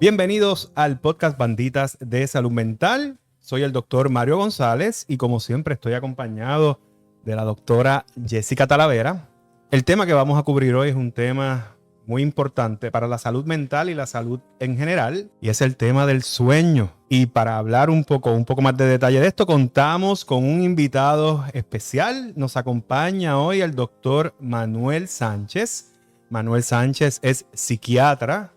Bienvenidos al podcast Banditas de Salud Mental. Soy el doctor Mario González y como siempre estoy acompañado de la doctora Jessica Talavera. El tema que vamos a cubrir hoy es un tema muy importante para la salud mental y la salud en general, y es el tema del sueño. Y para hablar un poco más de detalle de esto, contamos con un invitado especial. Nos acompaña hoy el doctor Manuel Sánchez. Manuel Sánchez es psiquiatra,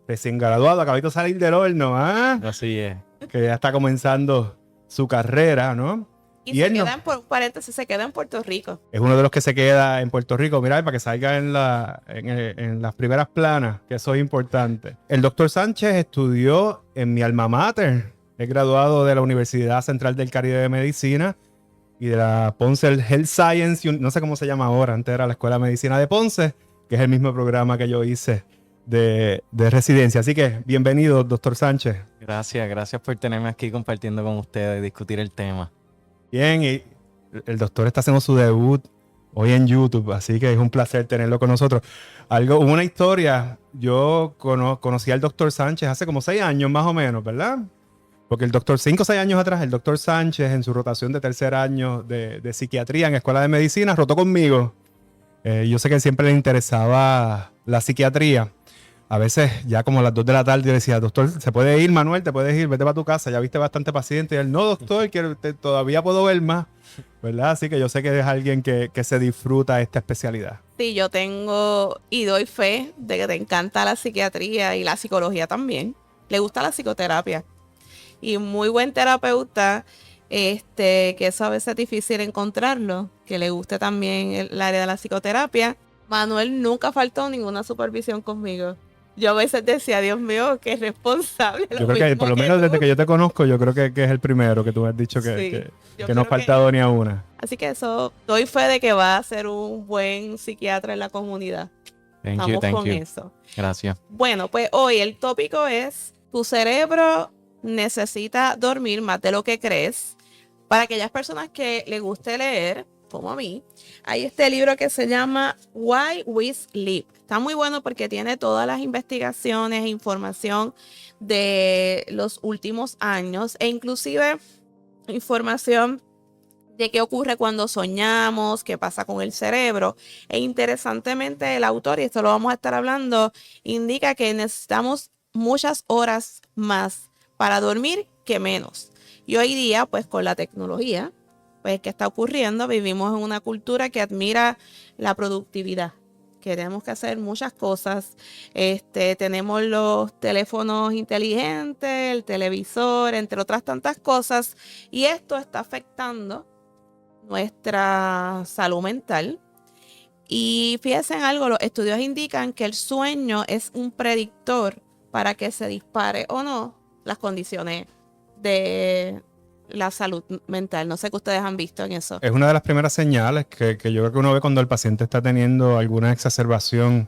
recién graduado, acabito de salir del horno, ¿ah? Así es. Que ya está comenzando su carrera, ¿no? Y se queda por paréntesis, se queda en Puerto Rico. Es uno de los que se queda en Puerto Rico. Mira, para que salga en las primeras planas, que eso es importante. El doctor Sánchez estudió en mi alma mater. Es graduado de la Universidad Central del Caribe de Medicina y de la Ponce Health Science, no sé cómo se llama ahora, antes era la Escuela de Medicina de Ponce, que es el mismo programa que yo hice de residencia. Así que bienvenido, doctor Sánchez. Gracias por tenerme aquí compartiendo con ustedes y discutir el tema. Bien, y el doctor está haciendo su debut hoy en YouTube, así que es un placer tenerlo con nosotros. Hubo una historia, yo conocí al doctor Sánchez hace como 6 años más o menos, ¿verdad? Porque 5 o 6 años atrás, el doctor Sánchez en su rotación de tercer año de psiquiatría en Escuela de Medicina rotó conmigo. Yo sé que siempre le interesaba la psiquiatría. A veces ya como a las 2 de la tarde yo decía, doctor, ¿se puede ir, Manuel? ¿Te puedes ir? Vete para tu casa, ya viste bastante paciente. Y él, no, doctor, todavía puedo ver más, ¿verdad? Así que yo sé que es alguien que se disfruta esta especialidad. Sí, yo tengo y doy fe de que te encanta la psiquiatría y la psicología también. Le gusta la psicoterapia. Y muy buen terapeuta, que eso a veces es difícil encontrarlo, que le guste también el área de la psicoterapia. Manuel nunca faltó ninguna supervisión conmigo. Yo a veces decía, Dios mío, qué responsable. Yo creo que por lo menos desde que yo te conozco, yo creo que es el primero que tú has dicho que no ha faltado ni a una. Así que eso, doy fe de que va a ser un buen psiquiatra en la comunidad. Thank you. Eso. Gracias. Bueno, pues hoy el tópico es, tu cerebro necesita dormir más de lo que crees. Para aquellas personas que les guste leer, como a mí, hay este libro que se llama Why We Sleep. Está muy bueno porque tiene todas las investigaciones e información de los últimos años e inclusive información de qué ocurre cuando soñamos, qué pasa con el cerebro. E interesantemente el autor, y esto lo vamos a estar hablando, indica que necesitamos muchas horas más para dormir que menos. Y hoy día, pues con la tecnología, pues ¿qué está ocurriendo? Vivimos en una cultura que admira la productividad. Queremos que hacer muchas cosas. Tenemos los teléfonos inteligentes, el televisor, entre otras tantas cosas. Y esto está afectando nuestra salud mental. Y fíjense en algo, los estudios indican que el sueño es un predictor para que se dispare o no las condiciones de la salud mental. No sé qué ustedes han visto en eso. Es una de las primeras señales que yo creo que uno ve cuando el paciente está teniendo alguna exacerbación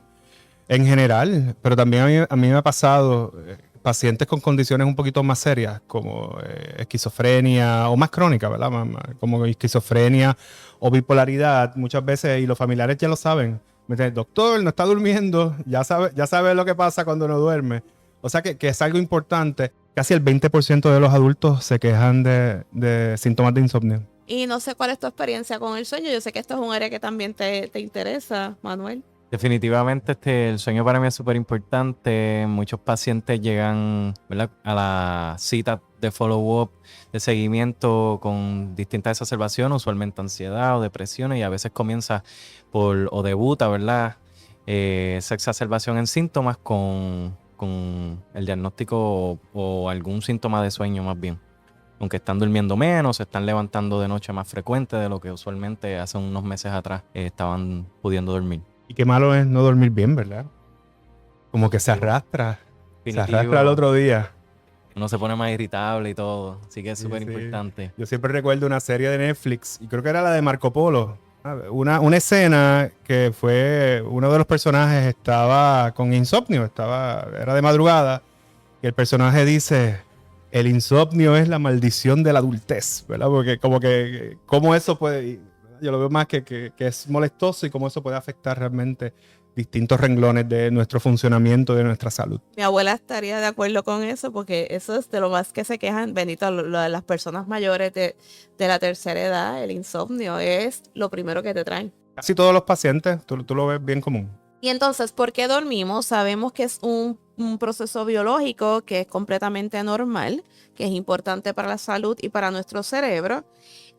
en general, pero también a mí me ha pasado pacientes con condiciones un poquito más serias, como esquizofrenia o más crónica, ¿verdad? Como esquizofrenia o bipolaridad, muchas veces, y los familiares ya lo saben. Me dicen, doctor, no está durmiendo, ya sabe lo que pasa cuando no duerme. O sea que es algo importante. Casi el 20% de los adultos se quejan de síntomas de insomnio. Y no sé cuál es tu experiencia con el sueño. Yo sé que esto es un área que también te interesa, Manuel. Definitivamente el sueño para mí es súper importante. Muchos pacientes llegan, ¿verdad?, a la cita de follow-up, de seguimiento con distintas exacerbaciones, usualmente ansiedad o depresiones, y a veces comienza o debuta, ¿verdad?, esa exacerbación en síntomas con el diagnóstico o algún síntoma de sueño más bien. Aunque están durmiendo menos, se están levantando de noche más frecuente de lo que usualmente hace unos meses atrás estaban pudiendo dormir. Y qué malo es no dormir bien, ¿verdad? Como que se arrastra al otro día. Uno se pone más irritable y todo, así que es súper importante. Yo siempre recuerdo una serie de Netflix, y creo que era la de Marco Polo. Una escena que fue, uno de los personajes estaba con insomnio, era de madrugada, y el personaje dice, el insomnio es la maldición de la adultez, ¿verdad? Porque cómo eso puede, yo lo veo más que es molestoso y cómo eso puede afectar realmente distintos renglones de nuestro funcionamiento, de nuestra salud. Mi abuela estaría de acuerdo con eso porque eso es de lo más que se quejan, bendito, lo de las personas mayores de la tercera edad, el insomnio es lo primero que te traen. Casi todos los pacientes, tú lo ves bien común. Y entonces, ¿por qué dormimos? Sabemos que es un proceso biológico que es completamente normal, que es importante para la salud y para nuestro cerebro.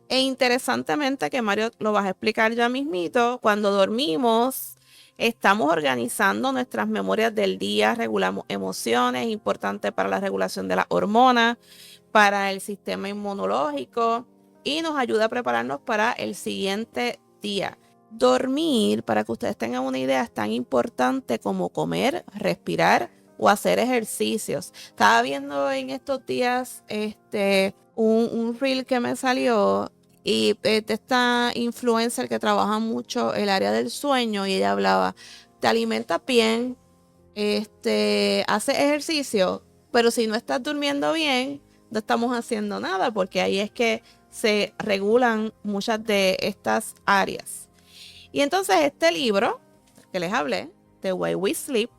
E interesantemente, que Mario lo vas a explicar ya mismito, cuando dormimos estamos organizando nuestras memorias del día, regulamos emociones, importante para la regulación de las hormonas, para el sistema inmunológico y nos ayuda a prepararnos para el siguiente día. Dormir, para que ustedes tengan una idea, es tan importante como comer, respirar o hacer ejercicios. Estaba viendo en estos días un reel que me salió y de esta influencer que trabaja mucho el área del sueño y ella hablaba, te alimentas bien, haces ejercicio, pero si no estás durmiendo bien, no estamos haciendo nada porque ahí es que se regulan muchas de estas áreas. Y entonces este libro que les hablé, The Way We Sleep,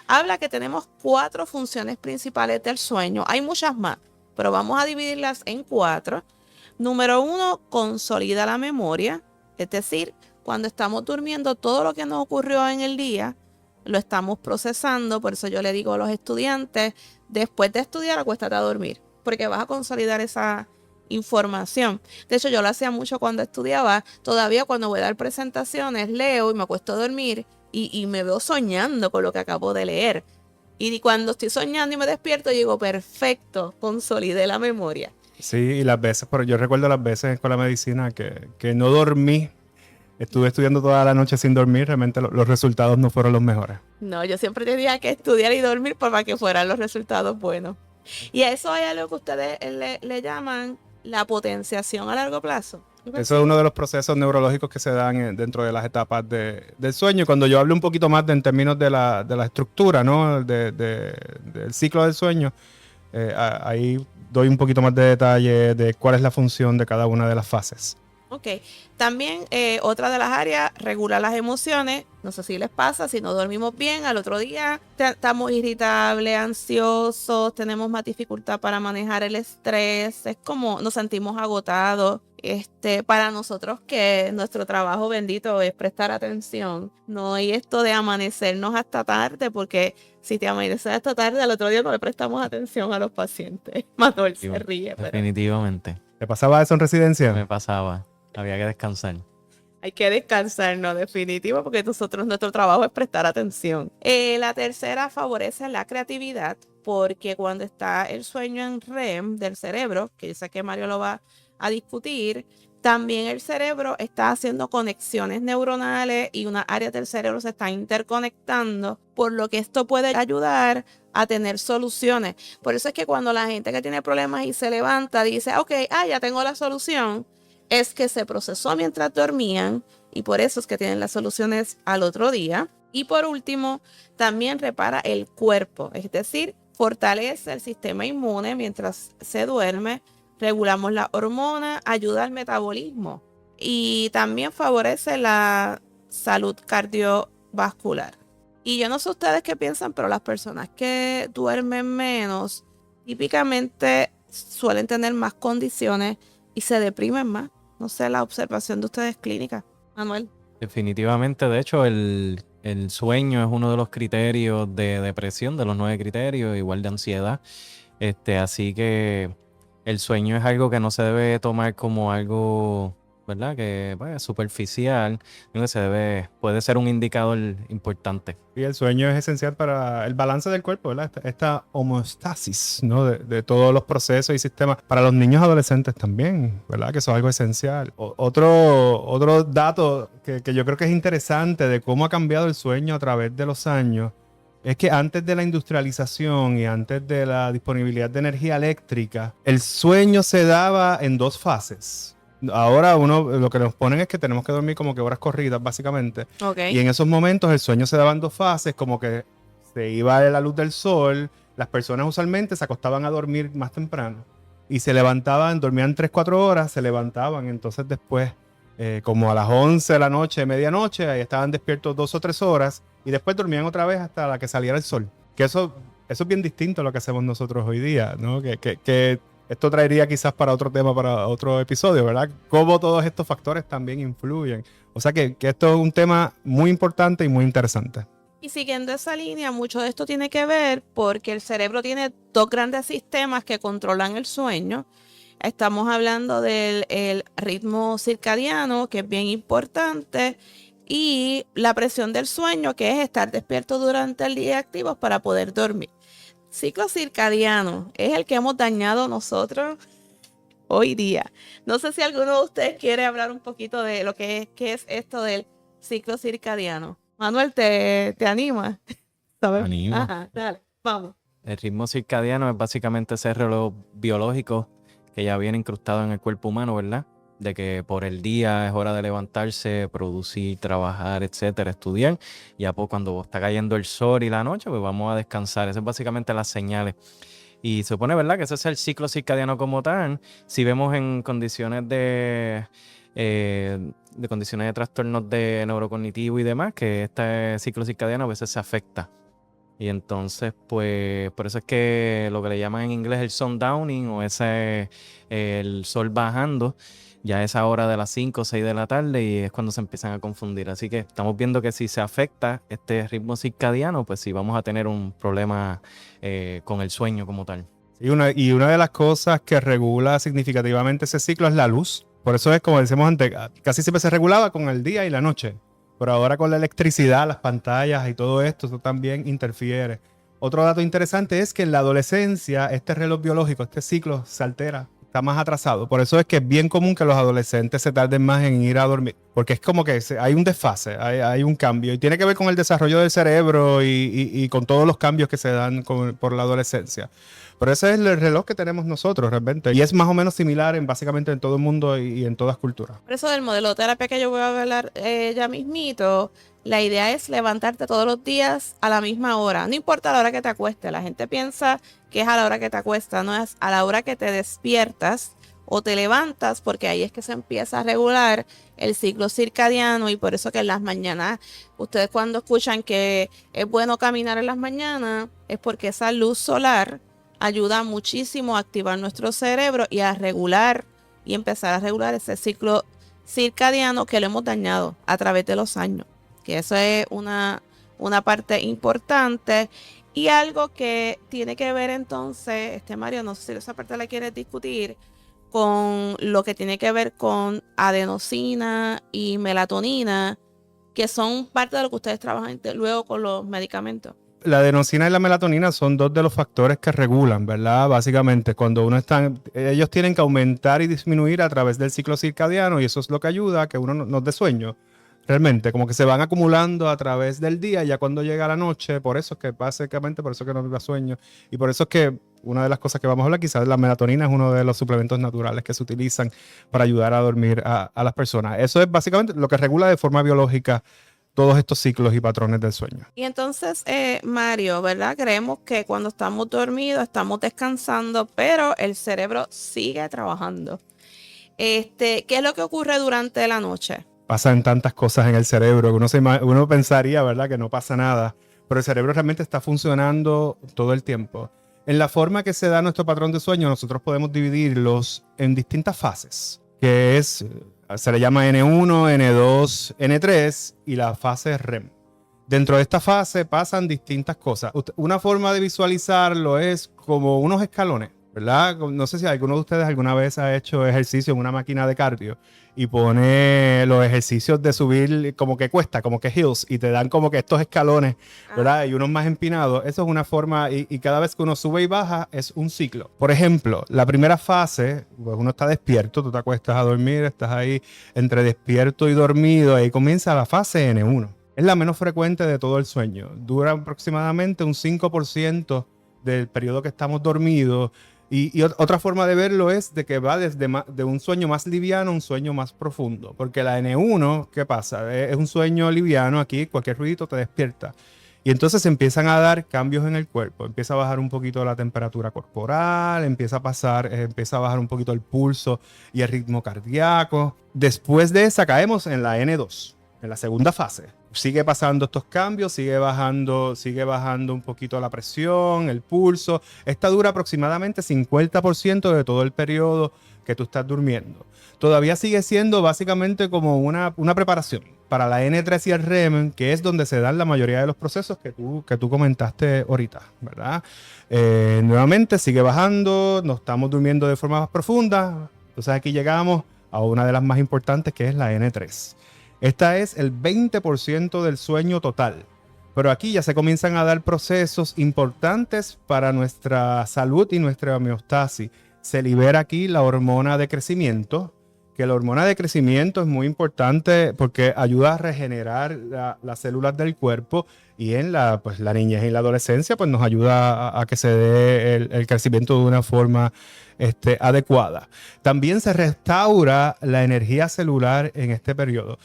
habla que tenemos 4 funciones principales del sueño. Hay muchas más, pero vamos a dividirlas en 4. Número 1, consolida la memoria. Es decir, cuando estamos durmiendo, todo lo que nos ocurrió en el día, lo estamos procesando. Por eso yo le digo a los estudiantes, después de estudiar, acuéstate a dormir, porque vas a consolidar esa información. De hecho, yo lo hacía mucho cuando estudiaba. Todavía cuando voy a dar presentaciones, leo y me acuesto a dormir y me veo soñando con lo que acabo de leer. Y cuando estoy soñando y me despierto, digo, perfecto, consolidé la memoria. Sí, y las veces, pero yo recuerdo las veces con la medicina que no dormí. Estuve estudiando toda la noche sin dormir, realmente los resultados no fueron los mejores. No, yo siempre tenía que estudiar y dormir para que fueran los resultados buenos. Y a eso hay algo que ustedes le llaman la potenciación a largo plazo. Eso es uno de los procesos neurológicos que se dan dentro de las etapas del sueño. Cuando yo hablo un poquito más en términos de la estructura, ¿no? Del ciclo del sueño, ahí doy un poquito más de detalle de cuál es la función de cada una de las fases. Ok, también otra de las áreas, regula las emociones. No sé si les pasa, si no dormimos bien, al otro día estamos irritables, ansiosos, tenemos más dificultad para manejar el estrés, es como nos sentimos agotados. Para nosotros que nuestro trabajo bendito es prestar atención, no hay esto de amanecernos hasta tarde, porque si te amaneces hasta tarde, al otro día no le prestamos atención a los pacientes. Manuel se ríe. Definitivamente. ¿Te pasaba eso en residencia? Me pasaba. Había que descansar. Hay que descansar, no, definitivo, porque nuestro trabajo es prestar atención. La tercera favorece la creatividad, porque cuando está el sueño en REM del cerebro, que yo sé que Mario lo va a discutir, también el cerebro está haciendo conexiones neuronales y unas áreas del cerebro se están interconectando, por lo que esto puede ayudar a tener soluciones. Por eso es que cuando la gente que tiene problemas y se levanta dice, ok, ya tengo la solución, es que se procesó mientras dormían y por eso es que tienen las soluciones al otro día. Y por último, también repara el cuerpo, es decir, fortalece el sistema inmune mientras se duerme, regulamos la hormona, ayuda al metabolismo y también favorece la salud cardiovascular. Y yo no sé ustedes qué piensan, pero las personas que duermen menos típicamente suelen tener más condiciones y se deprimen más. No sé, la observación de ustedes clínica. Manuel. Definitivamente, de hecho, el sueño es uno de los criterios de depresión, de los 9 criterios, igual de ansiedad. Así que el sueño es algo que no se debe tomar como algo, ¿verdad? Que es superficial, sino que puede ser un indicador importante. Y el sueño es esencial para el balance del cuerpo, ¿verdad? Esta homeostasis, ¿no? De todos los procesos y sistemas. Para los niños y adolescentes también, ¿verdad? Que eso es algo esencial. Otro dato que yo creo que es interesante de cómo ha cambiado el sueño a través de los años es que antes de la industrialización y antes de la disponibilidad de energía eléctrica, el sueño se daba en 2 fases. Ahora lo que nos ponen es que tenemos que dormir como que horas corridas, básicamente. Okay. Y en esos momentos el sueño se daba en 2 fases, como que se iba a la luz del sol, las personas usualmente se acostaban a dormir más temprano y se levantaban, dormían 3-4 horas, se levantaban, entonces después como a las 11 de la noche, medianoche, ahí estaban despiertos 2 o 3 horas y después dormían otra vez hasta la que saliera el sol. Que eso es bien distinto a lo que hacemos nosotros hoy día, ¿no? Que esto traería quizás para otro tema, para otro episodio, ¿verdad? Cómo todos estos factores también influyen. O sea que esto es un tema muy importante y muy interesante. Y siguiendo esa línea, mucho de esto tiene que ver porque el cerebro tiene dos grandes sistemas que controlan el sueño. Estamos hablando del ritmo circadiano, que es bien importante, y la presión del sueño, que es estar despierto durante el día y activos para poder dormir. Ciclo circadiano es el que hemos dañado nosotros hoy día. No sé si alguno de ustedes quiere hablar un poquito de lo que es esto del ciclo circadiano. Manuel, ¿te anima? ¿Sabes? Anima. Ajá, dale, vamos. El ritmo circadiano es básicamente ese reloj biológico que ya viene incrustado en el cuerpo humano, ¿verdad? De que por el día es hora de levantarse, producir, trabajar, etcétera, estudiar. Ya pues cuando está cayendo el sol y la noche, pues vamos a descansar. Esas es básicamente las señales. Y se supone, ¿verdad?, que ese es el ciclo circadiano como tal. Si vemos en condiciones de condiciones de trastornos de neurocognitivo y demás, que este ciclo circadiano a veces se afecta. Y entonces, pues, por eso es que lo que le llaman en inglés el sundowning o el sol bajando, ya es a hora de las 5 o 6 de la tarde y es cuando se empiezan a confundir. Así que estamos viendo que si se afecta este ritmo circadiano, pues sí vamos a tener un problema con el sueño como tal. Y una de las cosas que regula significativamente ese ciclo es la luz. Por eso es, como decíamos antes, casi siempre se regulaba con el día y la noche. Pero ahora con la electricidad, las pantallas y todo esto, eso también interfiere. Otro dato interesante es que en la adolescencia este reloj biológico, este ciclo se altera, está más atrasado. Por eso es que es bien común que los adolescentes se tarden más en ir a dormir. Porque es como que hay un desfase, hay un cambio. Y tiene que ver con el desarrollo del cerebro y con todos los cambios que se dan por la adolescencia. Pero ese es el reloj que tenemos nosotros realmente. Y es más o menos similar básicamente en todo el mundo y en todas culturas. Por eso del modelo de terapia que yo voy a hablar ya mismito, la idea es levantarte todos los días a la misma hora. No importa la hora que te acuestes. La gente piensa que es a la hora que te acuestas, no es a la hora que te despiertas o te levantas, porque ahí es que se empieza a regular el ciclo circadiano y por eso que en las mañanas, ustedes cuando escuchan que es bueno caminar en las mañanas, es porque esa luz solar ayuda muchísimo a activar nuestro cerebro y a regular y empezar a regular ese ciclo circadiano que lo hemos dañado a través de los años. Que eso es una parte importante y algo que tiene que ver entonces, Mario, no sé si esa parte la quieres discutir, con lo que tiene que ver con adenosina y melatonina, que son parte de lo que ustedes trabajan luego con los medicamentos. La adenosina y la melatonina son dos de los factores que regulan, ¿verdad? Básicamente, cuando ellos tienen que aumentar y disminuir a través del ciclo circadiano y eso es lo que ayuda a que uno no dé sueño. Realmente, como que se van acumulando a través del día, ya cuando llega la noche, por eso es que básicamente, por eso que no da sueño. Y por eso es que una de las cosas que vamos a hablar, quizás la melatonina es uno de los suplementos naturales que se utilizan para ayudar a dormir a las personas. Eso es básicamente lo que regula de forma biológica todos estos ciclos y patrones del sueño. Y entonces, Mario, ¿verdad? Creemos que cuando estamos dormidos, estamos descansando, pero el cerebro sigue trabajando. ¿Qué es lo que ocurre durante la noche? Pasan tantas cosas en el cerebro que uno pensaría, ¿verdad?, que no pasa nada, pero el cerebro realmente está funcionando todo el tiempo. En la forma que se da nuestro patrón de sueño, nosotros podemos dividirlos en distintas fases, que se le llama N1, N2, N3 y la fase REM. Dentro de esta fase pasan distintas cosas. Una forma de visualizarlo es como unos escalones, ¿verdad? No sé si alguno de ustedes alguna vez ha hecho ejercicio en una máquina de cardio y pone los ejercicios de subir como que cuesta, como que hills, y te dan como que estos escalones, ¿verdad? Y unos más empinados. Eso es una forma, y cada vez que uno sube y baja es un ciclo. Por ejemplo, la primera fase, pues uno está despierto, tú te acuestas a dormir, estás ahí entre despierto y dormido, ahí comienza la fase N1. Es la menos frecuente de todo el sueño. Dura aproximadamente un 5% del periodo que estamos dormidos. Y otra forma de verlo es de que va de un sueño más liviano a un sueño más profundo. Porque la N1, ¿qué pasa? Es un sueño liviano, aquí cualquier ruidito te despierta. Y entonces empiezan a dar cambios en el cuerpo. Empieza a bajar un poquito la temperatura corporal, empieza a bajar un poquito el pulso y el ritmo cardíaco. Después de esa caemos en la N2, en la segunda fase. Sigue pasando estos cambios, sigue bajando un poquito la presión, el pulso. Esta dura aproximadamente 50% de todo el periodo que tú estás durmiendo. Todavía sigue siendo básicamente como una preparación para la N3 y el REM, que es donde se dan la mayoría de los procesos que tú comentaste ahorita, ¿verdad? Nuevamente sigue bajando, nos estamos durmiendo de forma más profunda. Entonces aquí llegamos a una de las más importantes, que es la N3. Esta es el 20% del sueño total. Pero aquí ya se comienzan a dar procesos importantes para nuestra salud y nuestra homeostasis. Se libera aquí la hormona de crecimiento, que la hormona de crecimiento es muy importante porque ayuda a regenerar las células del cuerpo, y en la niñez y la adolescencia pues nos ayuda a que se dé el crecimiento de una forma adecuada. También se restaura la energía celular en este periodo.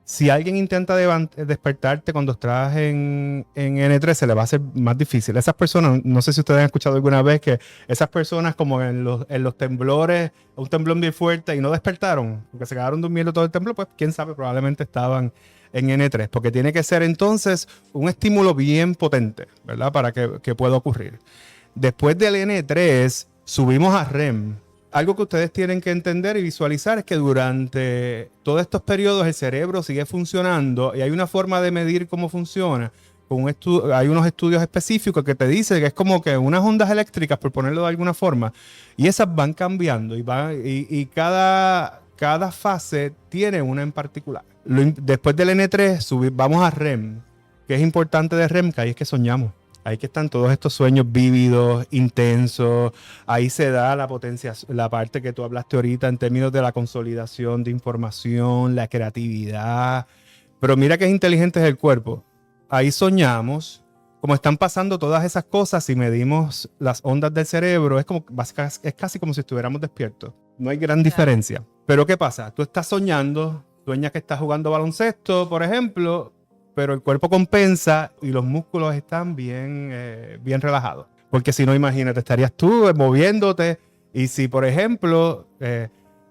Si alguien intenta despertarte cuando estás en N3, se le va a hacer más difícil. Esas personas, no sé si ustedes han escuchado alguna vez que esas personas como en los temblores, un temblor bien fuerte y no despertaron, porque se quedaron durmiendo todo el temblor, pues quién sabe, probablemente estaban en N3, porque tiene que ser entonces un estímulo bien potente, ¿verdad? Para que pueda ocurrir. Después del N3, subimos a REM. Algo que ustedes tienen que entender y visualizar es que durante todos estos periodos el cerebro sigue funcionando, y hay una forma de medir cómo funciona. Hay unos estudios específicos que te dicen que es como que unas ondas eléctricas, por ponerlo de alguna forma, y esas van cambiando y cada fase tiene una en particular. Después del N3 vamos a REM. Que es importante de REM, que ahí es que soñamos. Ahí que están todos estos sueños vívidos, intensos. Ahí se da la potencia, la parte que tú hablaste ahorita en términos de la consolidación de información, la creatividad. Pero mira que es inteligente es el cuerpo. Ahí soñamos. Como están pasando todas esas cosas, si medimos las ondas del cerebro, es casi como si estuviéramos despiertos. No hay gran diferencia. Pero ¿qué pasa? Tú estás soñando, sueñas que estás jugando baloncesto, por ejemplo, pero el cuerpo compensa y los músculos están bien relajados. Porque si no, imagínate, estarías tú moviéndote, y si, por ejemplo,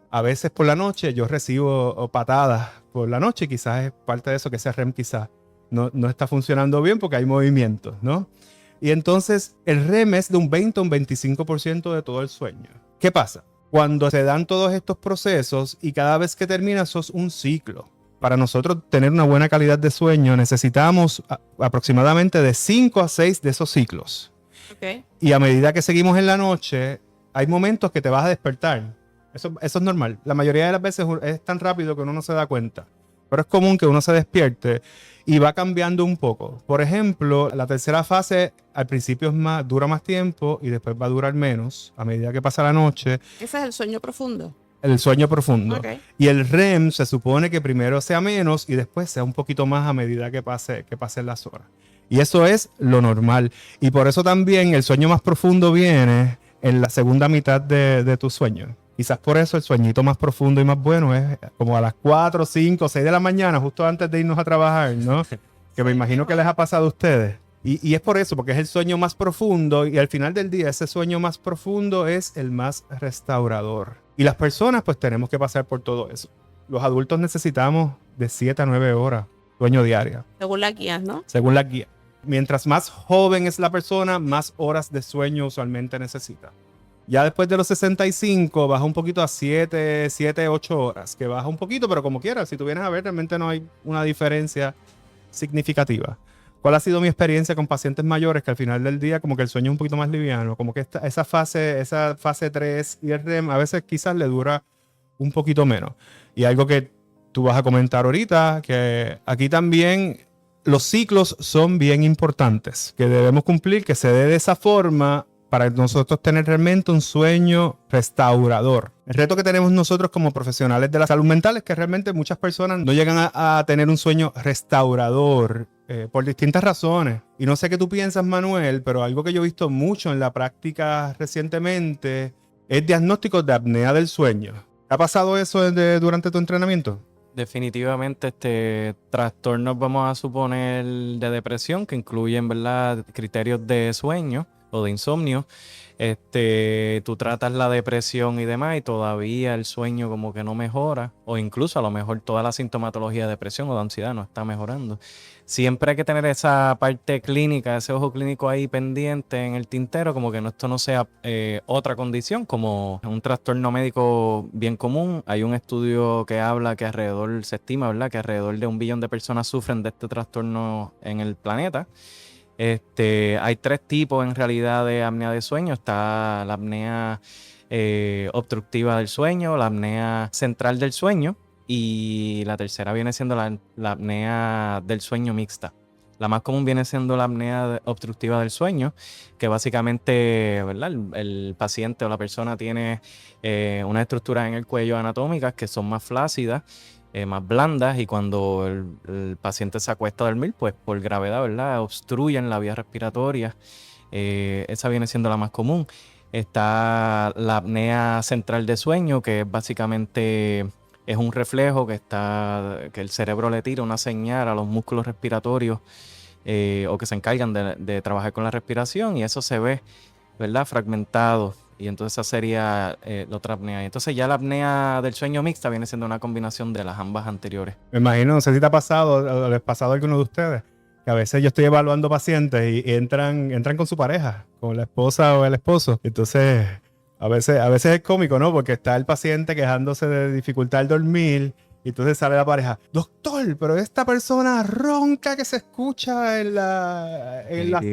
a veces por la noche yo recibo patadas por la noche, quizás es parte de eso, que ese REM quizás no está funcionando bien porque hay movimientos, ¿no? Y entonces el REM es de un 20 a un 25% de todo el sueño. ¿Qué pasa? Cuando se dan todos estos procesos y cada vez que termina, eso es un ciclo. Para nosotros tener una buena calidad de sueño necesitamos aproximadamente de 5 a 6 de esos ciclos. Okay. Y a medida que seguimos en la noche, hay momentos que te vas a despertar. Eso es normal. La mayoría de las veces es tan rápido que uno no se da cuenta. Pero es común que uno se despierte y va cambiando un poco. Por ejemplo, la tercera fase al principio dura más tiempo y después va a durar menos a medida que pasa la noche. Ese es el sueño profundo. El sueño profundo. Okay. Y el REM se supone que primero sea menos y después sea un poquito más a medida que pasen las horas. Y eso es lo normal. Y por eso también el sueño más profundo viene en la segunda mitad de tu sueño. Quizás por eso el sueñito más profundo y más bueno es como a las 4, 5, 6 de la mañana, justo antes de irnos a trabajar, ¿no? Que me imagino que les ha pasado a ustedes. Y es por eso, porque es el sueño más profundo, y al final del día ese sueño más profundo es el más restaurador. Y las personas pues tenemos que pasar por todo eso. Los adultos necesitamos de 7 a 9 horas sueño diaria. Según las guías, ¿no? Según las guías. Mientras más joven es la persona, más horas de sueño usualmente necesita. Ya después de los 65 baja un poquito a 7, 8 horas, que baja un poquito, pero como quieras, si tú vienes a ver, realmente no hay una diferencia significativa. ¿Cuál ha sido mi experiencia con pacientes mayores que al final del día como que el sueño es un poquito más liviano? Como que esa fase 3 y el REM a veces quizás le dura un poquito menos. Y algo que tú vas a comentar ahorita, que aquí también los ciclos son bien importantes, que debemos cumplir, que se dé de esa forma para nosotros tener realmente un sueño restaurador. El reto que tenemos nosotros como profesionales de la salud mental es que realmente muchas personas no llegan a tener un sueño restaurador por distintas razones. Y no sé qué tú piensas, Manuel, pero algo que yo he visto mucho en la práctica recientemente es diagnósticos de apnea del sueño. ¿Ha pasado eso durante tu entrenamiento? Definitivamente, trastornos vamos a suponer de depresión que incluyen, ¿verdad?, criterios de sueño o de insomnio. Tú tratas la depresión y demás y todavía el sueño como que no mejora, o incluso a lo mejor toda la sintomatología de depresión o de ansiedad no está mejorando. Siempre hay que tener esa parte clínica, ese ojo clínico ahí pendiente en el tintero, como que esto no sea otra condición, como un trastorno médico bien común. Hay un estudio que habla que se estima, ¿verdad?, que alrededor de 1 billón de personas sufren de este trastorno en el planeta. Hay 3 tipos en realidad de apnea de sueño. Está la apnea obstructiva del sueño, la apnea central del sueño y la tercera viene siendo la apnea del sueño mixta. La más común viene siendo la apnea obstructiva del sueño, que básicamente, ¿verdad?, el paciente o la persona tiene unas estructuras en el cuello anatómicas que son más flácidas, más blandas, y cuando el paciente se acuesta a dormir, pues por gravedad, ¿verdad?, obstruyen la vía respiratoria. Esa viene siendo la más común. Está la apnea central de sueño, que básicamente es un reflejo que el cerebro le tira una señal a los músculos respiratorios o que se encargan de trabajar con la respiración, y eso se ve, ¿verdad?, fragmentado. Y entonces esa sería la otra apnea. Y entonces ya la apnea del sueño mixta viene siendo una combinación de las ambas anteriores. Me imagino, no sé si te ha pasado o les ha pasado a alguno de ustedes, que a veces yo estoy evaluando pacientes y entran con su pareja, con la esposa o el esposo. Entonces, a veces es cómico, ¿no? Porque está el paciente quejándose de dificultad al dormir. Y entonces sale la pareja, doctor, pero esta persona ronca que se escucha en la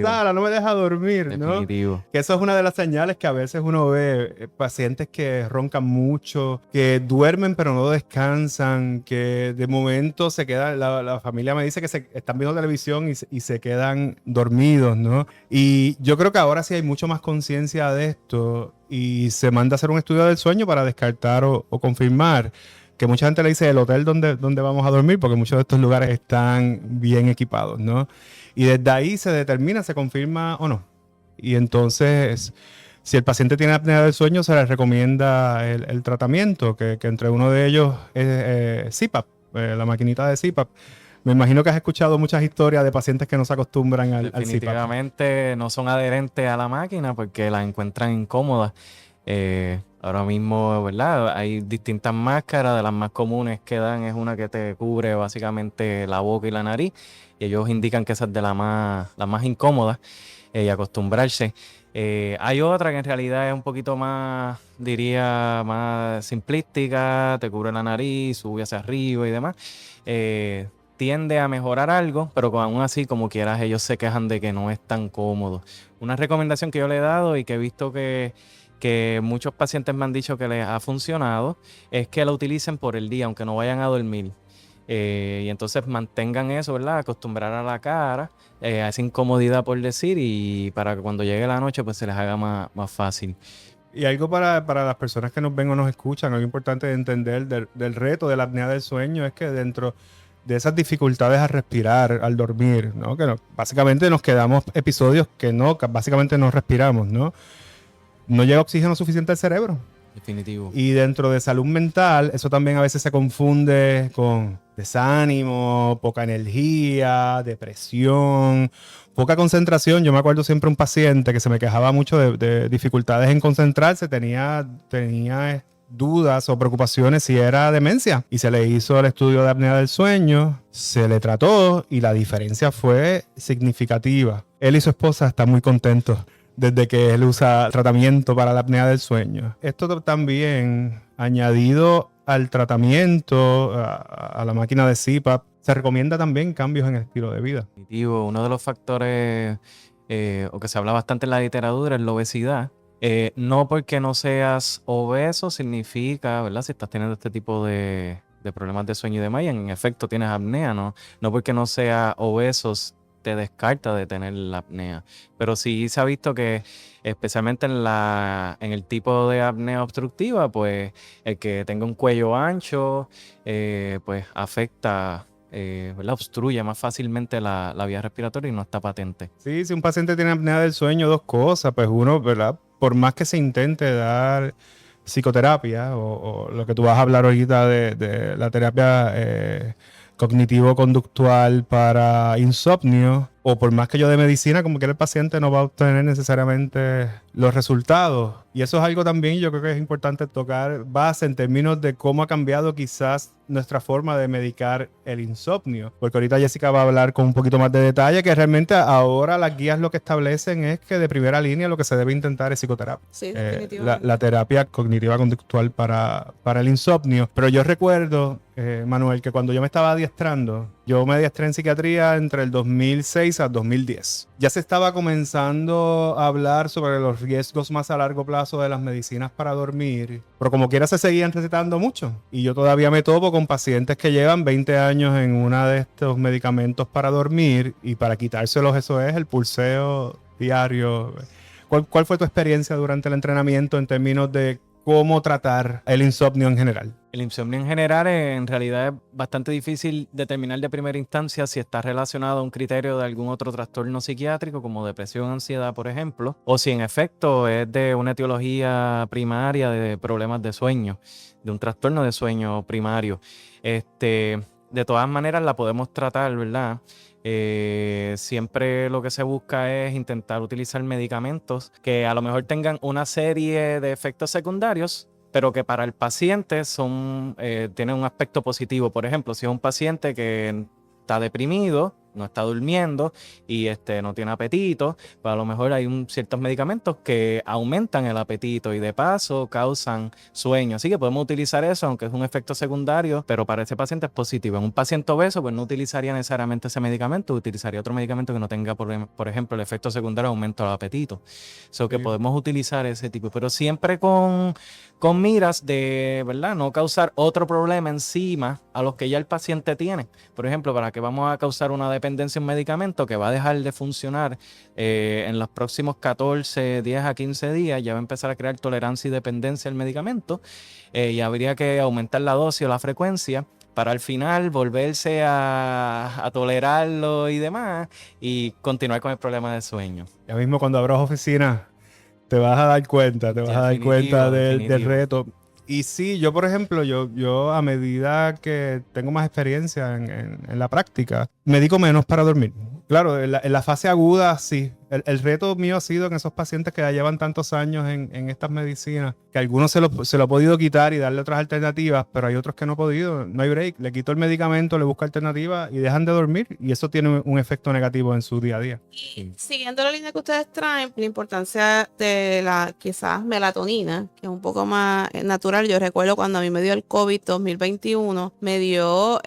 sala, no me deja dormir, ¿no? Definitivo. Que eso es una de las señales que a veces uno ve, pacientes que roncan mucho, que duermen pero no descansan, que de momento se quedan, la familia me dice que están viendo televisión y se quedan dormidos, ¿no? Y yo creo que ahora sí hay mucho más conciencia de esto y se manda a hacer un estudio del sueño para descartar o confirmar. Que mucha gente le dice el hotel donde vamos a dormir, porque muchos de estos lugares están bien equipados, ¿no? Y desde ahí se determina, se confirma o no. Y entonces, si el paciente tiene apnea del sueño, se le recomienda el tratamiento, que entre uno de ellos es CPAP, la maquinita de CPAP. Me imagino que has escuchado muchas historias de pacientes que no se acostumbran al CPAP. Definitivamente no son adherentes a la máquina porque la encuentran incómoda. Ahora mismo, ¿verdad?, hay distintas máscaras. De las más comunes que dan es una que te cubre básicamente la boca y la nariz, y ellos indican que esa es de la más incómoda y acostumbrarse. Hay otra que en realidad es un poquito más, diría, más simplística, te cubre la nariz, sube hacia arriba y demás. Tiende a mejorar algo, pero aún así, como quieras, ellos se quejan de que no es tan cómodo. Una recomendación que yo le he dado y que he visto que muchos pacientes me han dicho que les ha funcionado es que la utilicen por el día, aunque no vayan a dormir. Y entonces mantengan eso, ¿verdad? Acostumbrar a la cara, a esa incomodidad, por decir, y para que cuando llegue la noche pues se les haga más fácil. Y algo para las personas que nos ven o nos escuchan, algo importante de entender del reto de la apnea del sueño es que dentro de esas dificultades a respirar, al dormir, ¿no? Que básicamente nos quedamos episodios que básicamente no respiramos, ¿no? No llega oxígeno suficiente al cerebro. Definitivo. Y dentro de salud mental, eso también a veces se confunde con desánimo, poca energía, depresión, poca concentración. Yo me acuerdo siempre un paciente que se me quejaba mucho de dificultades en concentrarse, tenía dudas o preocupaciones si era demencia. Y se le hizo el estudio de apnea del sueño, se le trató y la diferencia fue significativa. Él y su esposa están muy contentos desde que él usa tratamiento para la apnea del sueño. Esto también, añadido al tratamiento, a la máquina de CPAP, se recomienda también cambios en el estilo de vida. Uno de los factores, o que se habla bastante en la literatura, es la obesidad. No porque no seas obeso significa, ¿verdad?, si estás teniendo este tipo de problemas de sueño y demás, y en efecto tienes apnea, ¿no? No porque no seas obeso te descarta de tener la apnea. Pero sí se ha visto que, especialmente en el tipo de apnea obstructiva, pues el que tenga un cuello ancho, pues afecta, ¿verdad?, obstruye más fácilmente la vía respiratoria y no está patente. Sí, si un paciente tiene apnea del sueño, dos cosas. Pues uno, ¿verdad?, por más que se intente dar psicoterapia o lo que tú vas a hablar ahorita de la terapia cognitivo-conductual para insomnio, o por más que yo de medicina, como que el paciente no va a obtener necesariamente los resultados. Y eso es algo también yo creo que es importante tocar base en términos de cómo ha cambiado quizás nuestra forma de medicar el insomnio. Porque ahorita Jessica va a hablar con un poquito más de detalle, que realmente ahora las guías lo que establecen es que de primera línea lo que se debe intentar es psicoterapia. Sí, definitivamente. La terapia cognitiva conductual para el insomnio. Pero yo recuerdo, Manuel, que cuando yo me estaba adiestrando, yo me adiestré en psiquiatría entre el 2006 a 2010. Ya se estaba comenzando a hablar sobre los riesgos más a largo plazo de las medicinas para dormir, pero como quiera se seguían recetando mucho. Y yo todavía me topo con pacientes que llevan 20 años en uno de estos medicamentos para dormir y para quitárselos eso es el pulseo diario. ¿Cuál fue tu experiencia durante el entrenamiento en términos de cómo tratar el insomnio en general? El insomnio en general en realidad es bastante difícil determinar de primera instancia si está relacionado a un criterio de algún otro trastorno psiquiátrico como depresión, ansiedad, por ejemplo, o si en efecto es de una etiología primaria de problemas de sueño, de un trastorno de sueño primario. De todas maneras la podemos tratar, ¿verdad? Siempre lo que se busca es intentar utilizar medicamentos que a lo mejor tengan una serie de efectos secundarios, pero que para el paciente tienen un aspecto positivo. Por ejemplo, si es un paciente que está deprimido, no está durmiendo y no tiene apetito, pues a lo mejor hay ciertos medicamentos que aumentan el apetito y de paso causan sueño. Así que podemos utilizar eso, aunque es un efecto secundario, pero para ese paciente es positivo. En un paciente obeso, pues no utilizaría necesariamente ese medicamento, utilizaría otro medicamento que no tenga, por ejemplo, el efecto secundario de aumento del apetito. So que podemos utilizar ese tipo, pero siempre con miras de, ¿verdad?, no causar otro problema encima a los que ya el paciente tiene. Por ejemplo, para que vamos a causar una dependencia en un medicamento que va a dejar de funcionar en los próximos 14, 10 a 15 días, ya va a empezar a crear tolerancia y dependencia al medicamento y habría que aumentar la dosis o la frecuencia para al final volverse a tolerarlo y demás y continuar con el problema de sueño. Ya mismo cuando abras oficinas te vas a dar cuenta, del reto. Y sí, yo por ejemplo, yo a medida que tengo más experiencia en la práctica, medico menos para dormir. Claro, en la fase aguda sí. El reto mío ha sido en esos pacientes que ya llevan tantos años en estas medicinas, que algunos se lo ha podido quitar y darle otras alternativas, pero hay otros que no ha podido, no hay break. Le quito el medicamento, le busco alternativas y dejan de dormir y eso tiene un efecto negativo en su día a día. Y siguiendo la línea que ustedes traen, la importancia de la quizás melatonina, que es un poco más natural. Yo recuerdo cuando a mí me dio el COVID 2021, me dio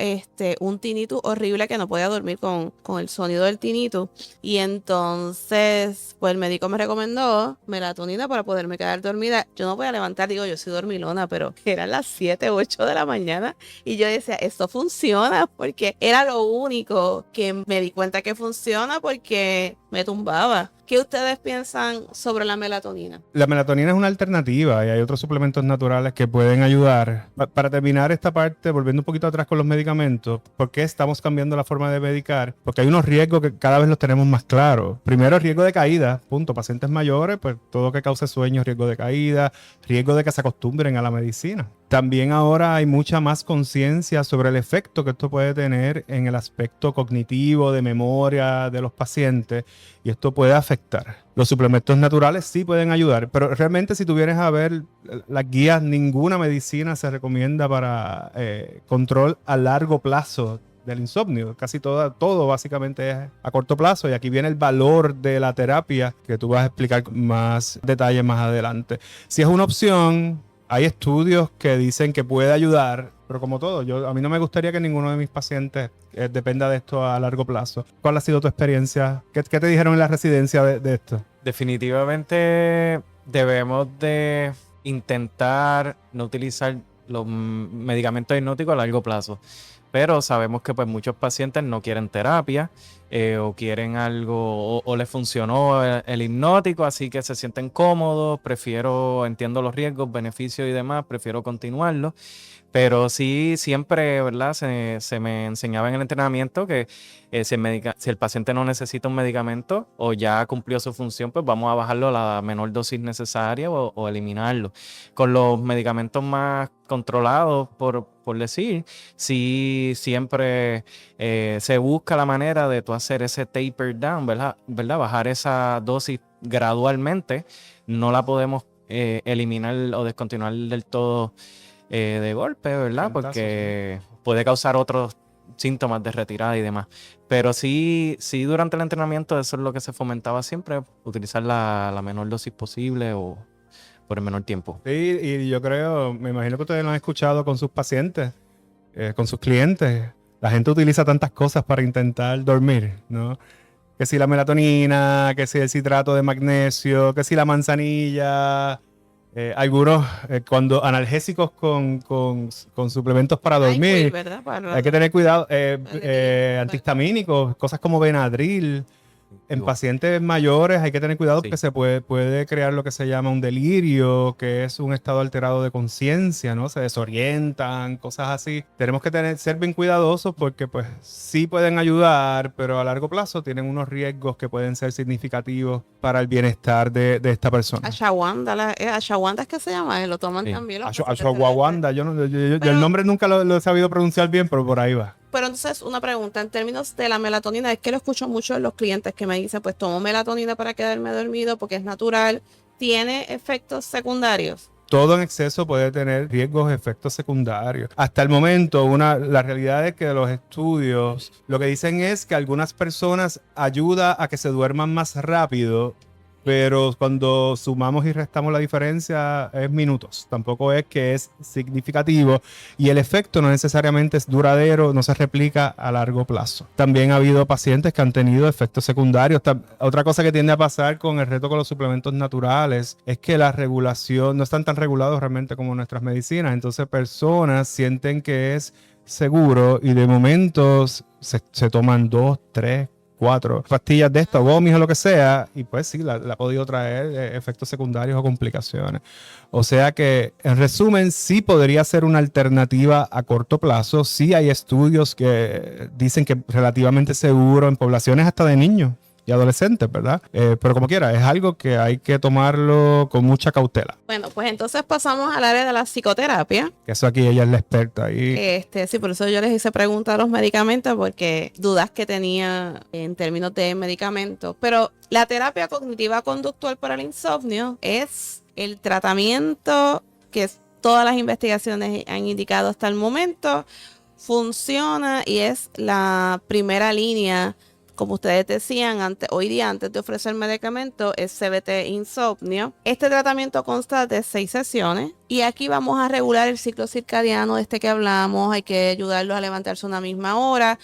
un tinnitus horrible que no podía dormir con el sonido del tinnitus y entonces pues el médico me recomendó melatonina para poderme quedar dormida. Yo no voy a levantar, digo, yo soy dormilona, pero eran las 7 o 8 de la mañana y yo decía, esto funciona, porque era lo único que me di cuenta que funciona porque me tumbaba. ¿Qué ustedes piensan sobre la melatonina? La melatonina es una alternativa y hay otros suplementos naturales que pueden ayudar. Para terminar esta parte, volviendo un poquito atrás con los medicamentos, ¿por qué estamos cambiando la forma de medicar? Porque hay unos riesgos que cada vez los tenemos más claros. Primero, riesgo de caída, punto. Pacientes mayores, pues todo que cause sueño, riesgo de caída, riesgo de que se acostumbren a la medicina. También ahora hay mucha más conciencia sobre el efecto que esto puede tener en el aspecto cognitivo, de memoria de los pacientes, y esto puede afectar. Los suplementos naturales sí pueden ayudar, pero realmente si tú vienes a ver las guías, ninguna medicina se recomienda para control a largo plazo del insomnio. Casi todo básicamente es a corto plazo, y aquí viene el valor de la terapia que tú vas a explicar más detalles más adelante. Si es una opción, hay estudios que dicen que puede ayudar, pero como todo, a mí no me gustaría que ninguno de mis pacientes dependa de esto a largo plazo. ¿Cuál ha sido tu experiencia? ¿Qué te dijeron en la residencia de esto? Definitivamente debemos de intentar no utilizar los medicamentos hipnóticos a largo plazo. Pero sabemos que pues muchos pacientes no quieren terapia o quieren algo, o les funcionó el hipnótico, así que se sienten cómodos, entiendo los riesgos, beneficios y demás, prefiero continuarlo. Pero sí, siempre, ¿verdad? Se me enseñaba en el entrenamiento que si el paciente no necesita un medicamento o ya cumplió su función, pues vamos a bajarlo a la menor dosis necesaria o eliminarlo. Con los medicamentos más controlados, por decir, sí, siempre se busca la manera de tú hacer ese taper down, ¿verdad? Bajar esa dosis gradualmente. No la podemos eliminar o descontinuar del todo de golpe, ¿verdad? Porque puede causar otros síntomas de retirada y demás. Pero sí, durante el entrenamiento eso es lo que se fomentaba siempre, utilizar la menor dosis posible o por el menor tiempo. Sí, y yo creo, me imagino que ustedes lo han escuchado con sus pacientes, con sus clientes. La gente utiliza tantas cosas para intentar dormir, ¿no? Que si la melatonina, que si el citrato de magnesio, que si la manzanilla. Algunos, cuando analgésicos con suplementos para dormir, ¿verdad? hay que tener cuidado. Antihistamínicos, cosas como Benadryl. En pacientes mayores hay que tener cuidado porque se puede crear lo que se llama un delirio, que es un estado alterado de conciencia, ¿no? Se desorientan, cosas así. Tenemos que ser bien cuidadosos porque pues sí pueden ayudar, pero a largo plazo tienen unos riesgos que pueden ser significativos para el bienestar de esta persona. Ashwagandha, ashwagandha es que se llama, lo toman Sí. también. Ashwagandha, yo el nombre nunca lo he sabido pronunciar bien, pero por ahí va. Pero entonces, una pregunta, en términos de la melatonina, es que lo escucho mucho en los clientes que me dicen, pues tomo melatonina para quedarme dormido porque es natural. ¿Tiene efectos secundarios? Todo en exceso puede tener riesgos, efectos secundarios. Hasta el momento, la realidad es que los estudios lo que dicen es que algunas personas ayuda a que se duerman más rápido, pero cuando sumamos y restamos la diferencia es minutos. Tampoco es que es significativo y el efecto no necesariamente es duradero, no se replica a largo plazo. También ha habido pacientes que han tenido efectos secundarios. Otra cosa que tiende a pasar con el reto con los suplementos naturales es que la regulación no están tan regulados realmente como nuestras medicinas. Entonces personas sienten que es seguro y de momentos se toman 2, 3, 4 pastillas de esto, gomis o lo que sea, y pues sí, la ha podido traer efectos secundarios o complicaciones. O sea que, en resumen, sí podría ser una alternativa a corto plazo. Sí hay estudios que dicen que es relativamente seguro en poblaciones hasta de niños y adolescentes, ¿verdad? Pero como quiera, es algo que hay que tomarlo con mucha cautela. Bueno, pues entonces pasamos al área de la psicoterapia. Que eso aquí ella es la experta ahí. Sí, por eso yo les hice preguntas a los medicamentos porque dudas que tenía en términos de medicamentos. Pero la terapia cognitiva conductual para el insomnio es el tratamiento que todas las investigaciones han indicado hasta el momento. Funciona y es la primera línea. Como ustedes decían, hoy día antes de ofrecer medicamento es CBT insomnio. Este tratamiento consta de 6 sesiones y aquí vamos a regular el ciclo circadiano de este que hablamos. Hay que ayudarlos a levantarse a una misma hora.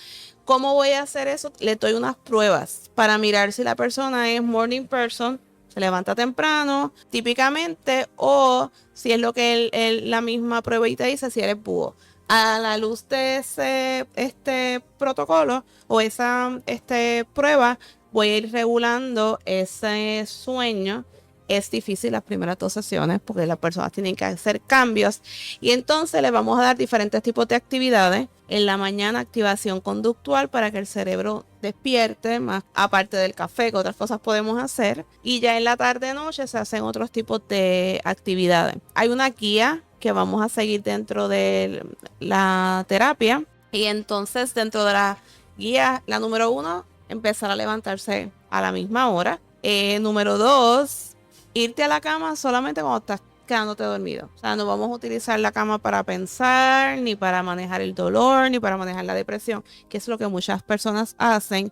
¿Cómo voy a hacer eso? Le doy unas pruebas para mirar si la persona es morning person, se levanta temprano típicamente, o si es lo que la misma pruebita dice, si eres búho. A la luz de este protocolo o esa prueba, voy a ir regulando ese sueño. Es difícil las primeras 2 sesiones porque las personas tienen que hacer cambios. Y entonces les vamos a dar diferentes tipos de actividades. En la mañana, activación conductual para que el cerebro despierte, más aparte del café, que otras cosas podemos hacer. Y ya en la tarde-noche se hacen otros tipos de actividades. Hay una guía que vamos a seguir dentro de la terapia. Y entonces dentro de la guía, la número 1, empezar a levantarse a la misma hora. Número 2, irte a la cama solamente cuando estás quedándote dormido. O sea, no vamos a utilizar la cama para pensar, ni para manejar el dolor, ni para manejar la depresión, que es lo que muchas personas hacen.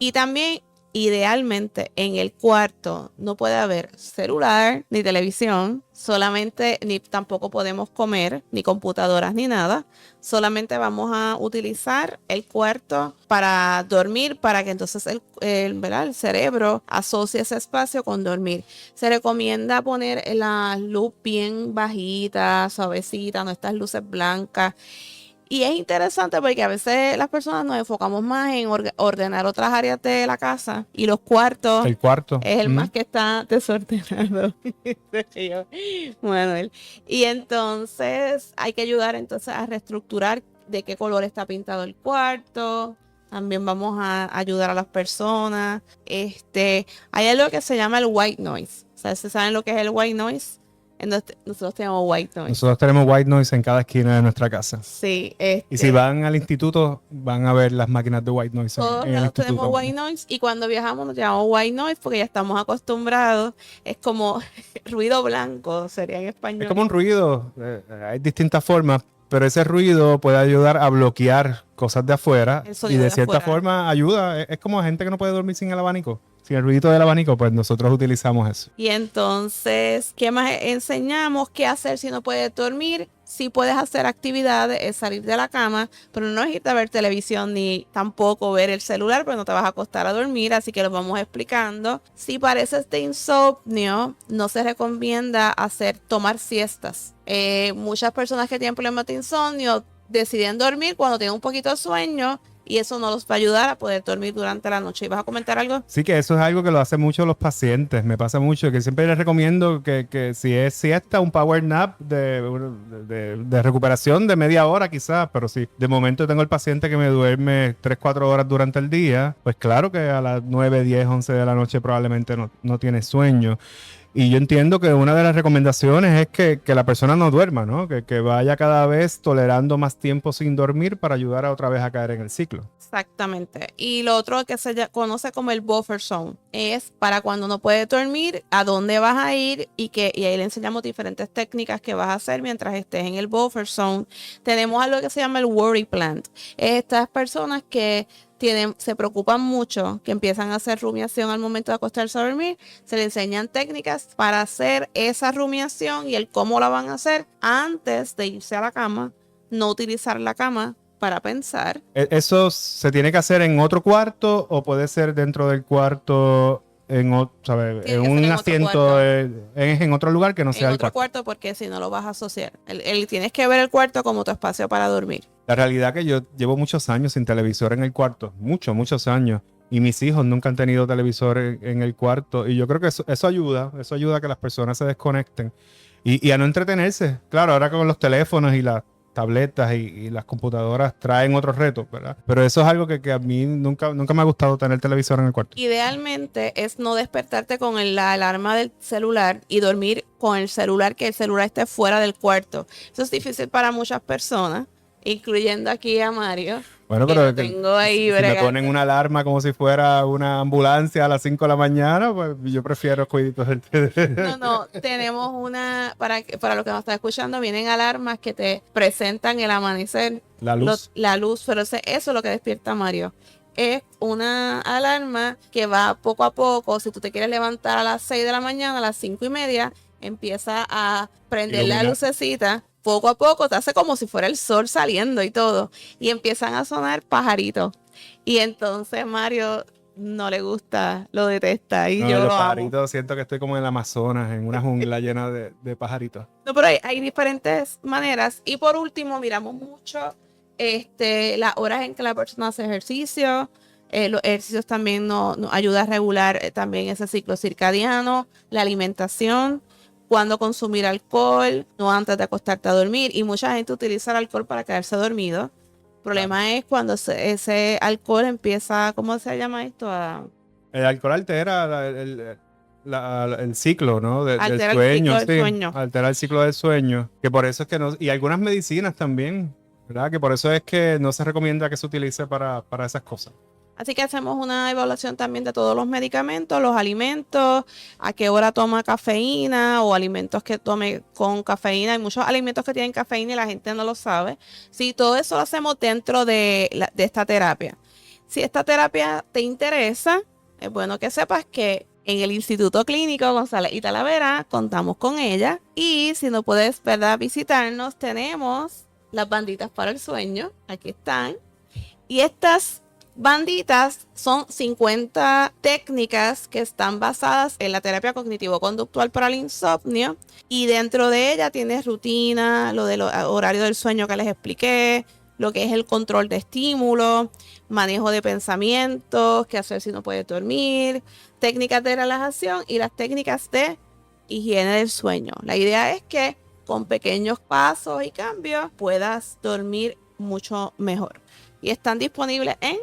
Y también, idealmente, en el cuarto no puede haber celular ni televisión, solamente, ni tampoco podemos comer, ni computadoras, ni nada. Solamente vamos a utilizar el cuarto para dormir, para que entonces el cerebro asocie ese espacio con dormir. Se recomienda poner la luz bien bajita, suavecita, no estas luces blancas. Y es interesante porque a veces las personas nos enfocamos más en ordenar otras áreas de la casa y los cuartos El cuarto. es el más que está desordenado. Manuel. Y entonces hay que ayudar entonces a reestructurar de qué color está pintado el cuarto. También vamos a ayudar a las personas. Hay algo que se llama el white noise. O sea, ¿se saben lo que es el white noise? Entonces, nosotros tenemos white noise. Nosotros tenemos white noise en cada esquina de nuestra casa. Sí. Y si van al instituto, van a ver las máquinas de white noise Todos en el lados instituto. tenemos white noise y cuando viajamos nos llamamos white noise porque ya estamos acostumbrados. Es como ruido blanco, sería en español. Es como un ruido, hay distintas formas, pero ese ruido puede ayudar a bloquear cosas de afuera El y sonido de de cierta afuera. forma ayuda. Es como gente que no puede dormir sin el abanico. Sin el ruidito del abanico, pues nosotros utilizamos eso. Y entonces, ¿qué más enseñamos? ¿Qué hacer si no puedes dormir? Si puedes hacer actividades, es salir de la cama, pero no es irte a ver televisión ni tampoco ver el celular, pero no te vas a acostar a dormir, así que lo vamos explicando. Si padeces de insomnio, no se recomienda tomar siestas. Muchas personas que tienen problemas de insomnio deciden dormir cuando tienen un poquito de sueño y eso no los va a ayudar a poder dormir durante la noche. ¿Y vas a comentar algo? Sí, que eso es algo que lo hacen mucho los pacientes. Me pasa mucho que siempre les recomiendo que si es siesta, un power nap de recuperación de media hora quizás, pero si de momento tengo el paciente que me duerme 3-4 horas durante el día, pues claro que a las 9, 10, 11 de la noche probablemente no tiene sueño. Y yo entiendo que una de las recomendaciones es que la persona no duerma, ¿no? Que vaya cada vez tolerando más tiempo sin dormir para ayudar a otra vez a caer en el ciclo. Exactamente. Y lo otro que conoce como el buffer zone es para cuando no puedes dormir, a dónde vas a ir y ahí le enseñamos diferentes técnicas que vas a hacer mientras estés en el buffer zone. Tenemos algo que se llama el worry plant. Estas personas que se preocupan mucho, que empiezan a hacer rumiación al momento de acostarse a dormir, se les enseñan técnicas para hacer esa rumiación y el cómo la van a hacer antes de irse a la cama, no utilizar la cama para pensar. ¿Eso se tiene que hacer en otro cuarto o puede ser dentro del cuarto en un otro asiento, cuarto. en otro lugar que no sea En el otro cuarto? cuarto porque si no lo vas a asociar. Tienes que ver el cuarto como tu espacio para dormir. La realidad que yo llevo muchos años sin televisor en el cuarto, muchos años, y mis hijos nunca han tenido televisor en el cuarto, y yo creo que eso ayuda a que las personas se desconecten y a no entretenerse. Claro, ahora con los teléfonos y las tabletas y las computadoras traen otros retos, ¿verdad? Pero eso es algo que a mí nunca me ha gustado tener televisor en el cuarto. Idealmente es no despertarte con la alarma del celular y dormir con el celular, que el celular esté fuera del cuarto. Eso es difícil para muchas personas, incluyendo aquí a Mario. Bueno, que pero lo tengo ahí si me bregando. ponen una alarma como si fuera una ambulancia a las 5 de la mañana, pues yo prefiero cuiditos del No, tenemos para lo que nos está escuchando, vienen alarmas que te presentan el amanecer. La luz. La luz, pero eso es lo que despierta a Mario. Es una alarma que va poco a poco. Si tú te quieres levantar a las 6 de la mañana, a las 5:30, empieza a prender la lucecita. Poco a poco te hace como si fuera el sol saliendo y todo. Y empiezan a sonar pajaritos. Y entonces Mario no le gusta, lo detesta. Y yo los lo amo. pajaritos, siento que estoy como en el Amazonas, en una jungla llena de pajaritos. No, pero hay diferentes maneras. Y por último, miramos mucho las horas en que la persona hace ejercicio. Los ejercicios también nos ayuda a regular también ese ciclo circadiano, la alimentación, cuándo consumir alcohol, no antes de acostarte a dormir. Y mucha gente utiliza el alcohol para quedarse dormido. El problema es cuando ese alcohol empieza, ¿cómo se llama esto? El alcohol altera el ciclo, ¿no? Del Altera el sueño, ciclo del sueño. Altera el ciclo del sueño. Que por eso es que y algunas medicinas también, ¿verdad? Que por eso es que no se recomienda que se utilice para esas cosas. Así que hacemos una evaluación también de todos los medicamentos, los alimentos, a qué hora toma cafeína o alimentos que tome con cafeína. Hay muchos alimentos que tienen cafeína y la gente no lo sabe. Sí, todo eso lo hacemos dentro de esta terapia. Si esta terapia te interesa, es bueno que sepas que en el Instituto Clínico González y Talavera contamos con ella. Y si no puedes, ¿verdad?, visitarnos, tenemos las banditas para el sueño. Aquí están. Y estas banditas son 50 técnicas que están basadas en la terapia cognitivo-conductual para el insomnio, y dentro de ella tienes rutina, lo del horario del sueño que les expliqué, lo que es el control de estímulos, manejo de pensamientos, qué hacer si no puedes dormir, técnicas de relajación y las técnicas de higiene del sueño. La idea es que con pequeños pasos y cambios puedas dormir mucho mejor. Y están disponibles en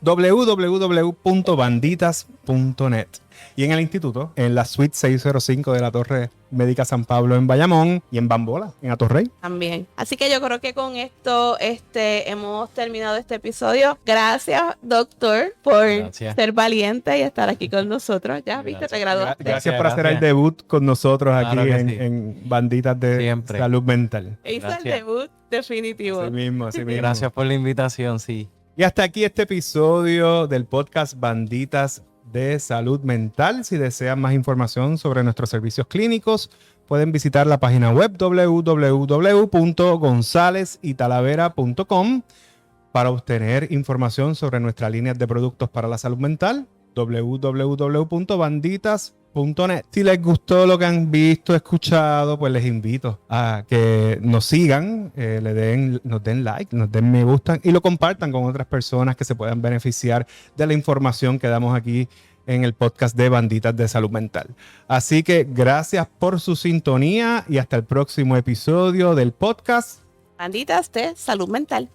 www.banditas.net. Y en el instituto, en la suite 605 de la Torre Médica San Pablo en Bayamón y en Bambola, en Atorrey. también. Así que yo creo que con esto hemos terminado este episodio. Gracias, doctor, por Gracias. ser valiente y estar aquí con nosotros. Ya, viste, te graduaste. Gracias por hacer el Gracias. debut con nosotros aquí Claro que sí. en Banditas de Siempre. Salud Mental. Hizo el Gracias. debut definitivo. Así mismo, así mismo. Gracias por la invitación, sí. Y hasta aquí este episodio del podcast Banditas de Salud Mental. Si desean más información sobre nuestros servicios clínicos, pueden visitar la página web www.gonzalezitalavera.com para obtener información sobre nuestras líneas de productos para la salud mental, www.banditas.net. Si les gustó lo que han visto, escuchado, pues les invito a que nos sigan, nos den like, nos den me gustan y lo compartan con otras personas que se puedan beneficiar de la información que damos aquí en el podcast de Banditas de Salud Mental. Así que gracias por su sintonía y hasta el próximo episodio del podcast Banditas de salud mental.